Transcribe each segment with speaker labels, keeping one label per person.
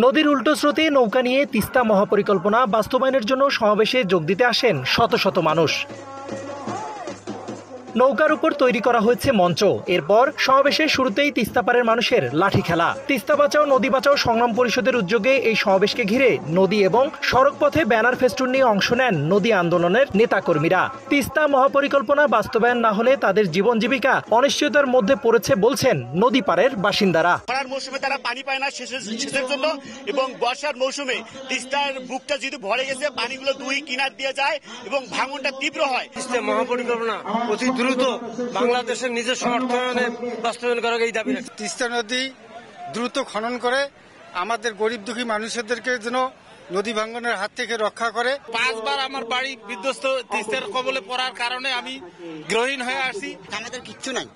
Speaker 1: নদীর উল্টো স্রোতে নৌকা নিয়ে তিস্তা মহাপরিকল্পনা বাস্তবায়নের জন্য সমাবেশে যোগ দিতে আসেন শত শত মানুষ। নৌকার উপর তৈরি করা হয়েছে মঞ্চ। এরপর সমাবেশের শুরুতেই তিস্তাপাড়ের মানুষের লাঠি খেলা। তিস্তা বাঁচাও নদী বাঁচাও সংগ্রাম পরিষদের উদ্যোগে এই সমাবেশকে ঘিরে নদী এবং সড়ক পথে ব্যানার ফেস্টুন নিয়ে অংশ নেন নদী আন্দোলনের নেতাকর্মীরা। তিস্তা মহাপরিকল্পনা বাস্তবায়ন না হলে তাদের জীবন জীবিকা অনিশ্চয়তার মধ্যে পড়েছে বলছেন নদী পাড়ের বাসিন্দারা।
Speaker 2: খরার মৌসুমে তারা পানি পায় না সেচের জন্য, এবং বর্ষার মৌসুমে তিস্তার বুকটা যেহেতু ভরে গেছে, পানিগুলো দুই কিনার দিয়ে যায় এবং ভাঙনটা তীব্র হয়।
Speaker 3: তিস্তা মহাপরিকল্পনা অতি দ্রুত বাংলাদেশের নিজস্ব অর্থায়নে বাস্তবায়ন করা এই দাবি।
Speaker 4: তিস্তা নদী দ্রুত খনন করে আমাদের গরিব দুঃখী মানুষদেরকে যেন নদী ভাঙনের হাত থেকে রক্ষা করে।
Speaker 5: 5 বার আমার বাড়ি বিধ্বস্ত তিস্তার কবলে পড়ার কারণে আমি গৃহহীন হয়ে আসছি।
Speaker 6: আমাদের কিচ্ছু নাই,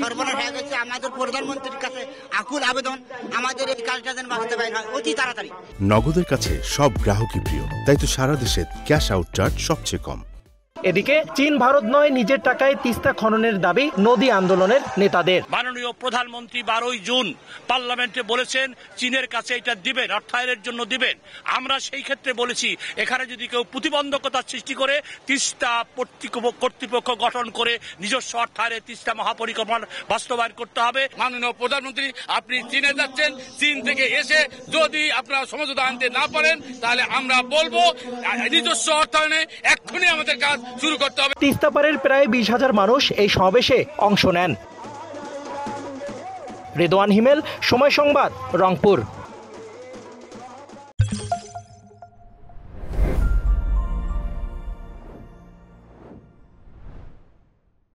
Speaker 6: সর্বনাশ হয়ে গেছে। আমাদের প্রধানমন্ত্রীর কাছে আকুল আবেদন, আমাদের এই কাজটা যেন বাঁচতে পারে না অতি তাড়াতাড়ি।
Speaker 7: নগদের কাছে সব গ্রাহকই প্রিয়, তাই তো সারা দেশে ক্যাশ আউট চার্জ সবচেয়ে কম।
Speaker 1: এদিকে চীন ভারত নয়, নিজের টাকায় তিস্তা খননের দাবি নদী আন্দোলনের নেতাদের।
Speaker 8: মাননীয় প্রধানমন্ত্রী 12 জুন পার্লামেন্টে বলেছেন চীনের কাছে এটা দিবেন, অর্থায়নের জন্য দিবেন। আমরা সেই ক্ষেত্রে বলেছি এখানে যদি কেউ প্রতিবন্ধকতা সৃষ্টি করে তিস্তা কর্তৃপক্ষ গঠন করে নিজস্ব অর্থায়নে তিস্তা মহাপরিকল্পনা বাস্তবায়ন করতে হবে।
Speaker 5: মাননীয় প্রধানমন্ত্রী, আপনি চীনে যাচ্ছেন, চীন থেকে এসে যদি আপনারা সমঝোতা আনতে না পারেন তাহলে আমরা বলবো নিজস্ব অর্থায়নে এক্ষুনি আমাদের কাজ শুরু করতে হবে।
Speaker 1: তিস্তাপাড়ের প্রায় 20,000 মানুষ এই সমাবেশে অংশ নেন। রেদওয়ান হিমেল, সময় সংবাদ, রংপুর।